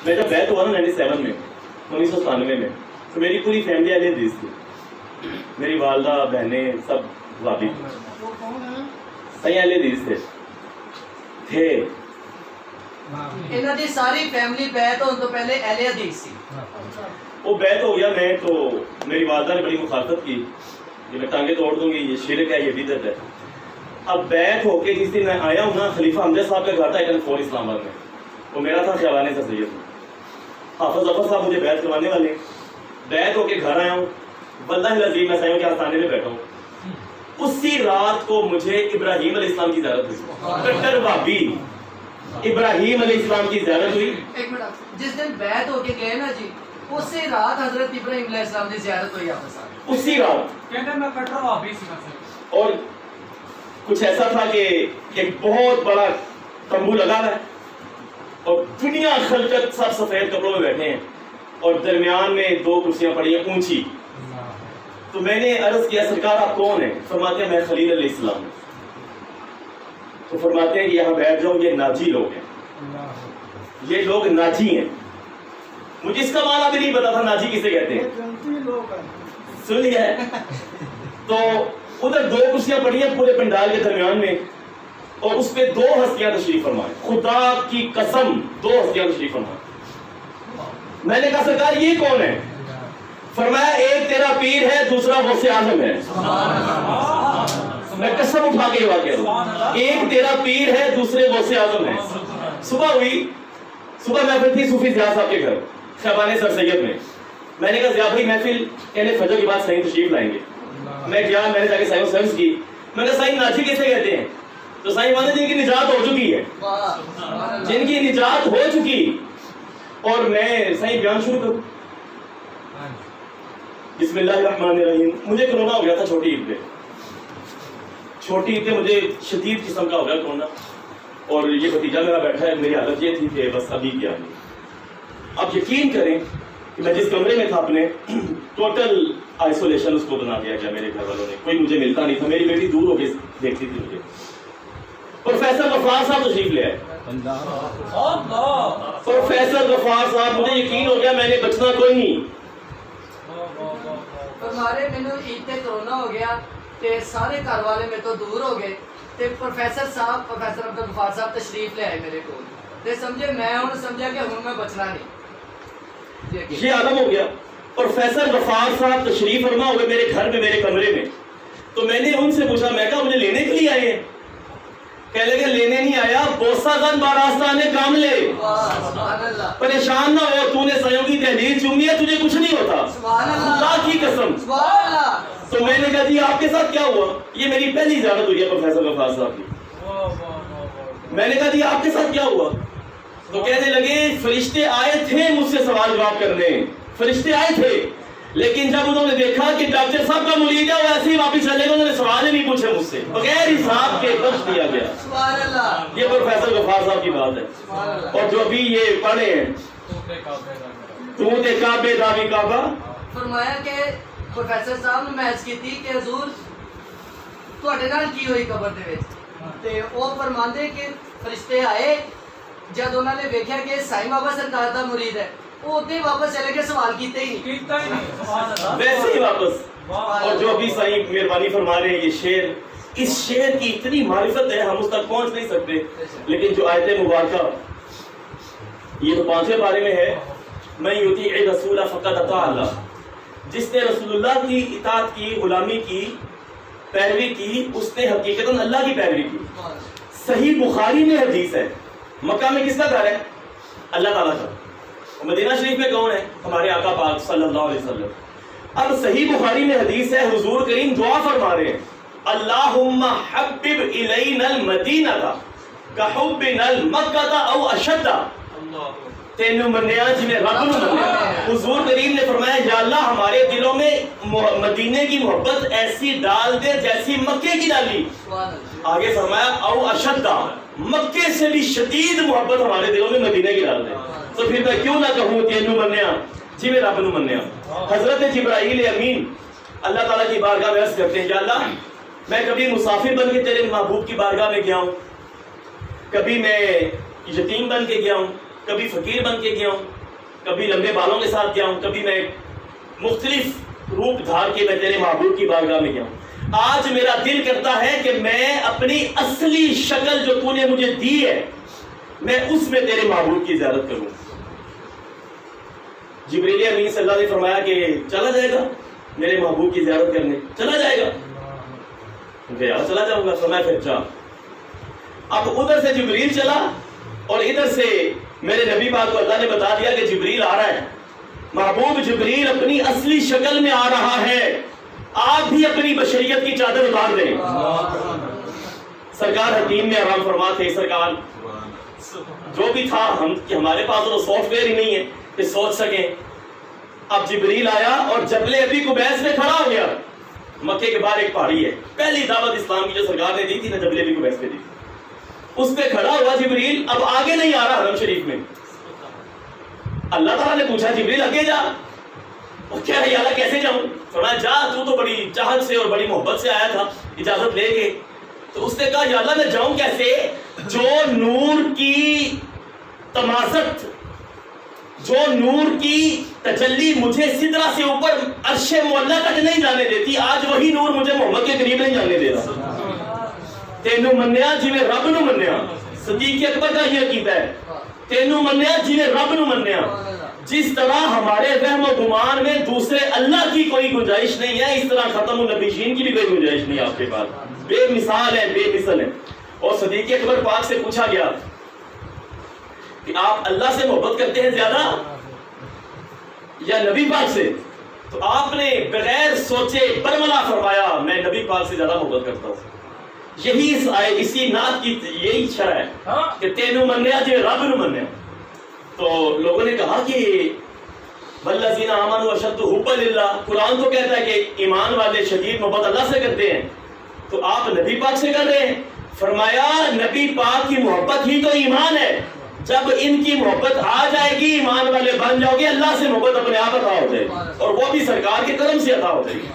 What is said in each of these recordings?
میں جب بیت ہوا نا 97 میں 1997 میں تو میری پوری فیملی اہل حدیث تھی. میری والدہ بہنیں سب وابی صحیح اہل حدیث تھے. انہاں دی ساری فیملی بیت ہون تو پہلے اہل حدیث سی. وہ بیت ہو گیا میں تو میری والدہ نے بڑی مخالفت کی کہ میں ٹانگیں توڑ دوں گی, یہ شرک ہے, یہ بدعت ہے. اب بیت ہو کے جس دن میں آیا ہوں نا, خلیفہ حمزہ صاحب کا گھر تھا ایک فور اسلام آباد میں, وہ میرا تھا خیابان سر سید. حافظ ظفر صاحب مجھے بیعت کروانے والے ہیں. بیعت ہو کے گھر آیا ہوں, واللہ العظیم میں سائیوں کے آستانے میں بیٹھا ہوں. اسی رات کو مجھے ابراہیم علیہ السلام کی زیارت ہوئی. کٹر وابی ابراہیم علیہ السلام کی زیارت ہوئی. ایک منٹ, جس دن بیعت ہو کے گئے نا جی, اسی رات حضرت ابراہیم علیہ السلام کی زیارت ہوئی آپ کے ساتھ. اسی رات کہتے ہیں میں کٹر وابی سی. اور کچھ ایسا تھا کہ ایک بہت بڑا تمبو لگا ہے اور دنیا خلقت سب سفید کپڑوں میں بیٹھے ہیں اور درمیان میں 2 کرسیاں پڑی ہیں اونچی. تو میں نے عرض کیا سرکار آپ کون ہیں؟ فرماتے ہیں میں خلیل علیہ السلام. تو فرماتے ہیں کہ یہاں بیٹھ جاؤ, یہ ناجی لوگ ہیں, یہ لوگ ناجی ہیں. مجھے اس کا معنی بھی نہیں پتا تھا ناجی کسے کہتے ہیں. سن لیا ہے. تو ادھر 2 کرسیاں پڑی ہیں پورے پنڈال کے درمیان میں اور اس پہ 2 ہستیاں تشریف فرمائیں. خدا کی قسم 2 ہستیاں تشریف فرمائیں. میں نے کہا سرکار یہ کون ہے؟ فرمایا ایک تیرا پیر ہے, دوسرا غوث اعظم ہے. میں قسم اٹھا کے یہ بات کہہ رہا ہوں, ایک تیرا پیر ہے, دوسرے غوث اعظم ہے. صبح ہوئی, صبح محفل تھی صوفی ضیاء صاحب کے گھر خیابان سر سید میں. میں نے کہا ضیاء بھائی محفل کہنے فجر کے بعد صحیح تشریف لائیں گے. میں گیا, میں نے جا کے سائیوں سرچ کی. میں نے کہا سائیں ناجی کیسے کہتے ہیں؟ تو سائیں مانے جن کی نجات ہو چکی ہے, جن کی نجات ہو چکی. اور میں سائیں بیان شروع کروں. بسم اللہ الرحمن الرحیم. مجھے کرونا ہو گیا تھا چھوٹی عید پہ. چھوٹی عید پہ مجھے شدید قسم کا ہو گیا کرونا, اور یہ بھتیجا میرا بیٹھا ہے. میری حالت یہ تھی کہ بس ابھی کیا نہیں. اب یقین کریں کہ میں جس کمرے میں تھا اپنے, ٹوٹل آئسولیشن اس کو بنا دیا گیا میرے گھر والوں نے. کوئی مجھے ملتا نہیں تھا, میری بیٹی دور ہو کے دیکھتی تھی مجھے. پروفیسر غفار صاحب تشریف لے آئے. پروفیسر غفار صاحب, مجھے یقین ہو گیا میں نے بچنا کوئی نہیں. ہمارے مینوں عید تے کرونا ہو گیا تے سارے گھر والے میں تو دور ہو گئے تے پروفیسر صاحب, پروفیسر عبد الغفار صاحب تشریف لے آئے میرے کو. تے سمجھے میں ہن سمجھا کہ ہن میں بچنا نہیں. یہ عالم ہو گیا. پروفیسر غفار صاحب تشریف فرما ہوئے میرے گھر میں, میرے کمرے میں. تو میں نے ان سے پوچھا, میں کہا مجھے لینے کے لیے آئے ہیں؟ کہہ لگے لینے نہیں آیا, بوسا گن باراستان کام لے. پریشان نہ ہو, تو نے سیوں کی تحریر چومی ہے, تجھے کچھ نہیں ہوتا. اللہ کی قسم. تو میں نے کہا جی آپ کے ساتھ کیا ہوا؟ یہ میری پہلی زیارت ہوئی ہے پروفیسر غفار صاحب کی. میں نے کہا جی آپ کے ساتھ کیا ہوا؟ تو کہنے لگے فرشتے آئے تھے مجھ سے سوال جواب کرنے, فرشتے آئے تھے, لیکن جب انہوں نے دیکھا کہ ڈاکٹر صاحب کا مرید ہے وہ ایسے ہی واپس چلے گئے, انہوں نے سوال ہی نہیں پوچھے مجھ سے, بغیر حساب کے بخش دیا گیا. یہ پروفیسر غفار صاحب کی بات ہے. اور جو بھی یہ پڑھے ہیں تو تے کعبے داوی کعبہ. فرمایا کہ پروفیسر صاحب نے محض کی تھی کہ حضور تواڈے نال کی ہوئی قبر دے وچ, تے او فرماندے کہ فرشتے آئے, جب انہوں نے دیکھا کہ سائیں بابا سرکار دا مرید ہے, وہ اتنے واپس چلے گئے, سوال کیتے ہی نہیں, ویسے ہی واپس. اور جو ابھی سائیں مہربانی فرما رہے ہیں, یہ شعر, اس شعر کی اتنی معرفت ہے ہم اس تک پہنچ نہیں سکتے. لیکن جو آیت مبارکہ, یہ تو 5ویں پارے میں ہے, من یطیع الرسول فقد اطاع اللہ. جس نے رسول اللہ کی اطاعت کی, غلامی کی, پیروی کی, اس نے حقیقتاً اللہ کی پیروی کی. صحیح بخاری میں حدیث ہے, مکہ میں کس کا گھر ہے؟ اللہ تعالیٰ کا. مدینہ شریف میں کون ہے؟ ہمارے آقا پاک صلی اللہ علیہ وسلم. اب صحیح بخاری میں حدیث ہے, حضور کریم دعا فرما رہے ہیں, اللہم حبب الینا المدینہ کحبنا المکہ او اشد. تینوں منیا جنہیں رب نو منیا. حضور کریم نے فرمایا یا اللہ ہمارے دلوں میں مدینے کی محبت ایسی ڈال دے جیسی مکے کی ڈالی. آگے فرمایا او اشد, مکے سے بھی شدید محبت ہمارے دلوں میں مدینے کی ڈال دے. تو پھر میں کیوں نہ کہوں تینوں منیا جی میں رب نو منیا. حضرت جبرائیل امین اللہ تعالیٰ کی بارگاہ میں عرض کرتے ہیں, یا اللہ میں کبھی مسافر بن کے تیرے محبوب کی بارگاہ میں گیا ہوں, کبھی میں یتیم بن کے گیا ہوں، کبھی فقیر بن کے گیا ہوں، کبھی لمبے بالوں کے ساتھ گیا ہوں، کبھی میں مختلف روپ دھار کے میں تیرے محبوب کی بارگاہ میں گیا ہوں۔ آج میرا دل کرتا ہے کہ میں اپنی اصلی شکل جو تو نے مجھے دی ہے میں اس میں تیرے محبوب کی زیارت کروں۔ جبریل امین صلی اللہ علیہ وسلم نے فرمایا کہ چلا جائے گا میرے محبوب کی زیارت کرنے؟ چلا جائے گا؟ چلا جاؤں گا۔ فرمایا پھر جا۔ اب ادھر سے جبریل چلا اور ادھر سے میرے نبی پاک کو اللہ نے بتا دیا کہ جبریل آ رہا ہے، محبوب جبریل اپنی اصلی شکل میں آ رہا ہے، آپ بھی اپنی بشریت کی چادر اتار دیں۔ سرکار حکیم میں آرام فرما تھے، سرکار جو بھی تھا ہمارے پاس تو سافٹ ویئر ہی نہیں ہے کہ سوچ سکیں۔ اب جبریل آیا اور جبل ابی قبیس میں کھڑا ہو گیا۔ مکے کے باہر ایک پہاڑی ہے، پہلی دعوت اسلام کی جو سرکار نے دی تھی نا جبل ابی قبیس پہ دی، اس پہ کھڑا ہوا جبریل۔ اب آگے نہیں آ رہا حرم شریف میں۔ اللہ تعالیٰ نے پوچھا جبریل آگے جا، اور کیا ہے اللہ کیسے جاؤں؟ فرمایا جا، تو بڑی چاہت سے اور بڑی محبت سے آیا تھا اجازت لے کے۔ تو اس نے کہا یا اللہ میں جاؤں کیسے؟ جو نور کی تمازت، جو نور کی تجلی مجھے سدرہ سے اوپر عرش معلیٰ تک نہیں جانے دیتی، آج وہی نور مجھے محمد کے قریب نہیں جانے دے رہا۔ تینوں منیا جی میں رب نو منیا، صدیق اکبر کا یہ عقیدہ ہے، تینوں منیا جی میں رب نو منیا۔ جس طرح ہمارے وہم و گمان میں دوسرے اللہ کی کوئی گنجائش نہیں ہے، اس طرح ختم النبیین کی بھی کوئی گنجائش نہیں ہے آپ کے پاس، بے مثال ہے، بے مثل ہے۔ اور صدیق اکبر پاک سے پوچھا گیا کہ آپ اللہ سے محبت کرتے ہیں زیادہ یا نبی پاک سے؟ تو آپ نے بغیر سوچے برملا فرمایا میں نبی پاک سے زیادہ محبت کرتا ہوں۔ یہی اسی نعت کی یہی شرح ہے کہ تینوں منیا جو رب نو منیا۔ تو لوگوں نے کہا کہ والذین آمنوا اشد حبا للہ، قرآن تو کہتا ہے کہ ایمان والے شدید محبت اللہ سے کرتے ہیں، تو آپ نبی پاک سے کر رہے ہیں۔ فرمایا نبی پاک کی محبت ہی تو ایمان ہے، جب ان کی محبت آ جائے گی ایمان والے بن جاؤ گے، اللہ سے محبت اپنے آپ عطا ہو جائے گی، اور وہ بھی سرکار کے کرم سے عطا ہو جائے گی۔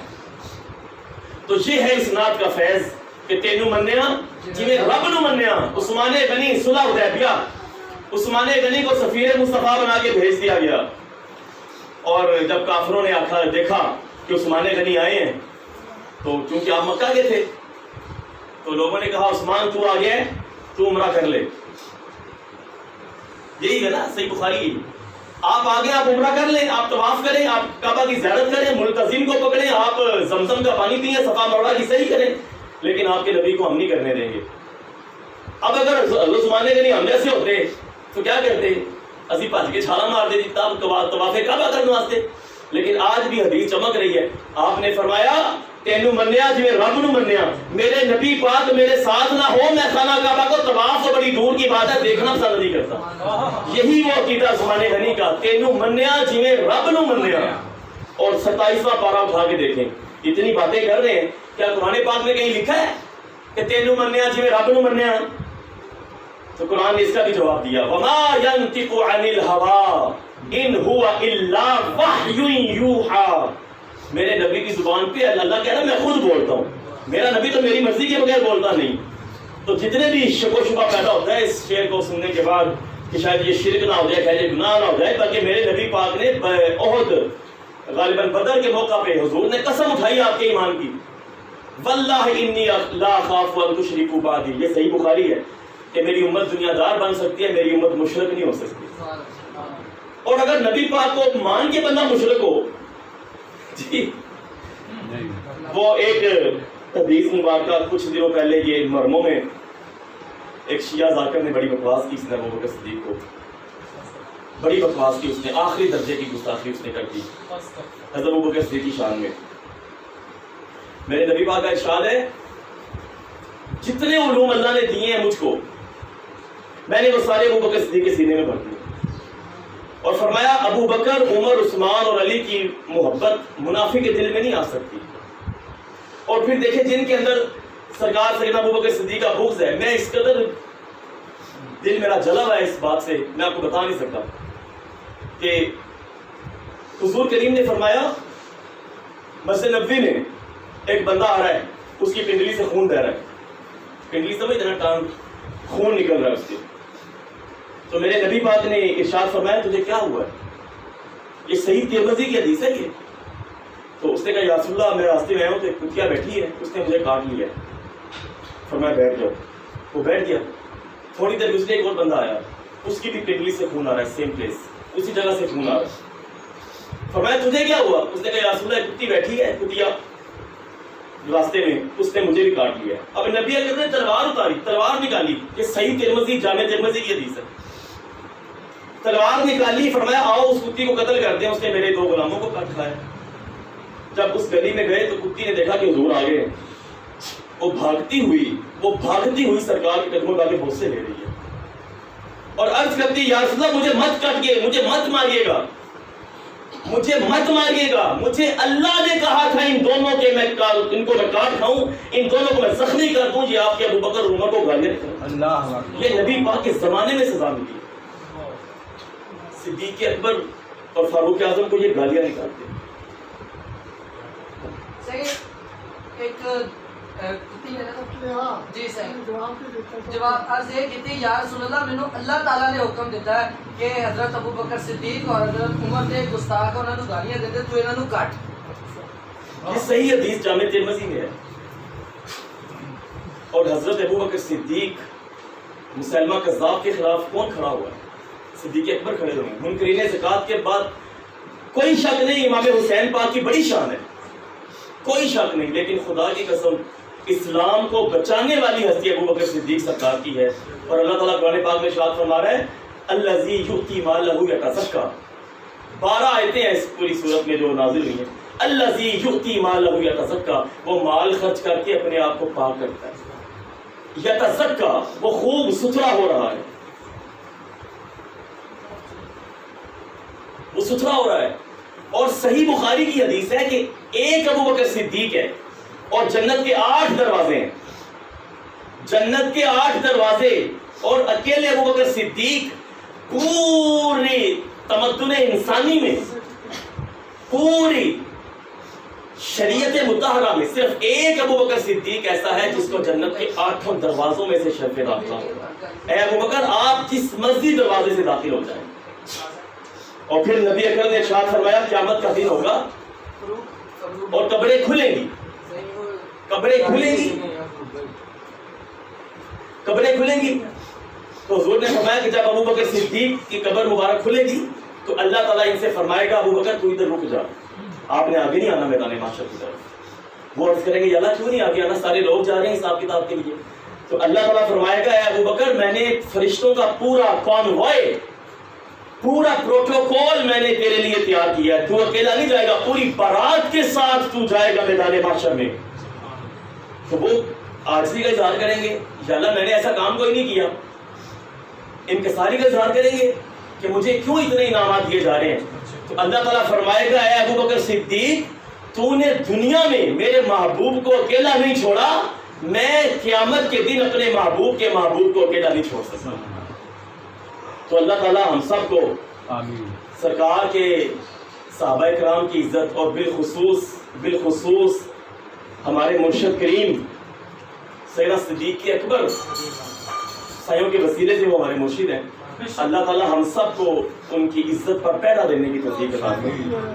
تو یہ ہے اس نعت کا فیض کہ تینوں منیا جنہیں رب نو منیا۔ عثمان غنی صلح حدیبیہ، عثمان غنی کو سفیر مصطفیٰ بنا کے بھیج دیا گیا، اور جب کافروں نے دیکھا کہ عثمان غنی آئے ہیں تو چونکہ آپ مکہ کے تھے تو لوگوں نے کہا عثمان تو آ گیا ہے، تو عمرہ کر لے۔ یہی ہے نا صحیح بخاری، آپ آگے آپ عمرہ کر لیں، آپ طواف کریں، آپ کعبہ کی زیارت کریں، ملتزم کو پکڑیں، آپ زمزم کا پانی پئیں، صفا مروہ کی صحیح کریں، لیکن آپ کے نبی کو ہم نہیں کرنے دیں گے۔ اب اگر عثمان غنی ہم جیسے ہوتے تو کیا کرتے؟ اسی بھج کے چھالا مار دیتے تب طواف کعبہ کرنے واسطے۔ لیکن آج بھی حدیث چمک رہی ہے، آپ نے فرمایا تینوں منیا جی رب نو منیا، میرے نبی پاک میرے ساتھ نہ ہو میں خانہ کعبہ کو طواف تو بڑی دور کی بات ہے دیکھنا پسند نہیں کرتا۔ یہی وہ عقیدہ عثمان غنی کا، تینوں منیا جی رب نو منیا۔ اور 27واں پارہ اٹھا کے دیکھیں، اتنی باتیں کر رہے ہیں، کیا قرآن پاک میں کہیں لکھا ہے کہ تینوں منیا جی رب نو منیا؟ تو قرآن نے اس کا بھی جواب دیا، وَمَا يَنْتِقُ عَنِ الْهَوَىٰ إِنْ هُوَ إِلَّا وَحْيٌ يُوحَىٰ۔ میرے نبی کی زبان پہ اللہ کہہ رہا ہے میں خود بولتا ہوں، میرا نبی تو میری مرضی کے بغیر بولتا نہیں۔ تو جتنے بھی شک و شبہ پیدا ہوتا ہے اس شعر کو سننے کے بعد کہ شاید یہ شرک نہ ہو جائے، خیر گناہ نہ ہو جائے، بلکہ میرے نبی پاک نے احد غالباً بدر کے موقع پہ حضور نے قسم اٹھائی آپ کے ایمان کی، واللہ انی لا اخاف ان تشرکوا بعدی۔ یہ صحیح بخاری ہے کہ میری امت دنیا دار بن سکتی ہے، میری امت مشرک نہیں ہو سکتی۔ اور اگر نبی پاک کو مان کے بندہ مشرک ہو، جی وہ ایک حدیث مبارکہ کچھ دنوں پہلے یہ مرموں میں ایک شیعہ ذاکر نے بڑی بکواس کی، اس نے ابو بکر صدیق کو بڑی بکواس کی، اس نے آخری درجے کی گستاخی اس نے کر دی حضرت ابو بکر صدیق کی شان میں۔ میرے نبی پاک کا ارشاد ہے جتنے علوم اللہ نے دیے ہیں مجھ کو میں نے وہ سارے ابو بکر صدیق کے سینے میں بھر دیے، اور فرمایا ابو بکر عمر عثمان اور علی کی محبت منافق کے دل میں نہیں آ سکتی۔ اور پھر دیکھیں جن کے اندر سرکار سیدنا ابو بکر صدیق کا بغض ہے، میں اس قدر دل میرا جلا ہوا ہے اس بات سے میں آپ کو بتا نہیں سکتا کہ حضور کریم نے فرمایا مسجد نبوی میں ایک بندہ آ رہا ہے، اس کی پنڈلی سے خون بہ رہا ہے، پنڈلی سمجھتے نا ٹانگ، خون نکل رہا ہے اس کے. تو میرے نبی پاک نے ارشاد فرمایا تجھے کیا ہوا ہے؟ یہ صحیح ترمذی کی حدیث ہے یہ. تو اس نے کہا یا رسول اللہ میں راستے میں آیا ہوں تو ایک کتیا بیٹھی ہے, اس نے مجھے کاٹ لیا ہے. فرمایا بیٹھ جاؤ. وہ بیٹھ گیا. تھوڑی دیر گزرے ایک اور بندہ آیا, اس کی بھی پنڈلی سے خون آ رہا ہے, سیم پلیس, اسی جگہ سے خون آ رہا ہے. فرمایا تجھے کیا ہوا؟ اس نے کہا یا رسول اللہ کتی بیٹھی ہے, کتیا راستے میں, اس نے مجھے بھی کاٹ لیا. اب نبی اکرم نے تلوار اتاری, تلوار نکالی. یہ صحیح ترمذی جامع ترمذی کی حدیث ہے. تلوار نکالی, فرمایا آؤ اس کتی کو قتل کر دیں, اس نے میرے 2 غلاموں کو کاٹ کھایا. جب اس گلی میں گئے تو کتی نے دیکھا کہ حضور آگے ہیں. وہ بھاگتی ہوئی سرکار کے قدموں کے بوسے لے رہی ہے اور عرض کرتی یا رسول اللہ مجھے مت کاٹیے, مجھے مت ماریے گا, مجھے مت ماریے گا. مجھے اللہ نے کہا تھا ان دونوں کے ان کو میں کاٹ کھاؤں, ان دونوں کو میں زخمی کر دوں. یہ آپ کے ابو بکر عمر کو گالیاں نکالتے. یہ نبی پاک کے زمانے میں سزا ملی. صدیق اکبر اور فاروق اعظم کو یہ گالیاں نکالتے. ایک جی صحیح جواب عرض یہ کی تھی یا رسول اللہ مینوں اللہ تعالیٰ نے حکم دیتا ہے کہ حضرت ابو بکر صدیق اور حضرت عمر دے گستاخ انہوں نے گالیاں دیتے تو انہوں نے کاٹ. یہ صحیح حدیث جامع ترمذی میں ہے. اور حضرت ابو بکر صدیق مسلمہ کذاب کے خلاف کون کھڑا ہوا ہے؟ صدیق اکبر کھڑے ہوئے ہیں. منکرین زکوٰۃ کے بعد کوئی شک نہیں امام حسین پاک کی بڑی شان ہے, کوئی شک نہیں. لیکن خدا کی قسم اسلام کو بچانے والی ہستی ابو بکر صدیق سرکار کی ہے. اور اللہ تعالیٰ قرآن پاک میں ارشاد فرما رہا ہے الذی یؤتی مالہ یتزکیٰ. 12 آیتیں ہیں اس پوری صورت میں جو نازل ہوئی ہیں. الذی یؤتی مالہ یتزکیٰ, وہ مال خرچ کر کے اپنے آپ کو پاک کرتا ہے. یتزکیٰ, وہ خوب ستھرا ہو رہا ہے, وہ ستھرا ہو رہا ہے. اور صحیح بخاری کی حدیث ہے کہ ایک ابو بکر صدیق ہے اور جنت کے 8 دروازے ہیں, جنت کے 8 دروازے, اور اکیلے ابو بکر صدیق پوری تمدن انسانی میں, پوری شریعت مطہرہ میں صرف ایک ابو بکر صدیق ایسا ہے جس کو جنت کے 8 دروازوں میں سے شرف داخلہ ہو. اے ابو بکر آپ جس مرضی دروازے سے داخل ہو جائیں. اور پھر نبی اکرم نے ارشاد فرمایا قیامت کا دن ہوگا اور قبریں کھلیں گی, قبریں کھلیں گی, قبریں کھلیں گی. تو حضور نے فرمایا کہ جب ابو بکر صدیق کی قبر مبارک کھلے گی تو اللہ تعالیٰ ان سے فرمائے گا ابو بکر تو ادھر رک جا, آپ نے آگے نہیں آنا میدان محشر کی طرف. وہ عرض کریں گے یا اللہ کیوں نہیں آگے آنا, سارے لوگ جا رہے ہیں حساب کتاب کے لیے. تو اللہ تعالیٰ فرمائے گا اے ابو بکر میں نے فرشتوں کا پورا کانوائے, پورا پروٹوکول میں نے تیرے لیے تیار کیا ہے, تو اکیلا نہیں جائے گا, پوری بارات کے ساتھ تو جائے گا میدان محشر میں. تو وہ عاجزی کا اظہار کریں گے یا اللہ میں نے ایسا کام کوئی نہیں کیا. انکساری کا اظہار کریں گے کہ مجھے کیوں اتنے انعامات دیے جا رہے ہیں. تو اللہ تعالیٰ فرمائے گا اے ابو بکر صدیق تو نے دنیا میں میرے محبوب کو اکیلا نہیں چھوڑا, میں قیامت کے دن اپنے محبوب کے محبوب کو اکیلا نہیں چھوڑ سکتا. تو اللہ تعالیٰ ہم سب کو سرکار کے صحابہ کرام کی عزت اور بالخصوص ہمارے مرشد کریم سیدنا صدیق اکبر سائیوں کے وسیلے سے وہ ہمارے مرشد ہیں, اللہ تعالیٰ ہم سب کو ان کی عزت پر پیدا دینے کی توفیق عطا فرمائے.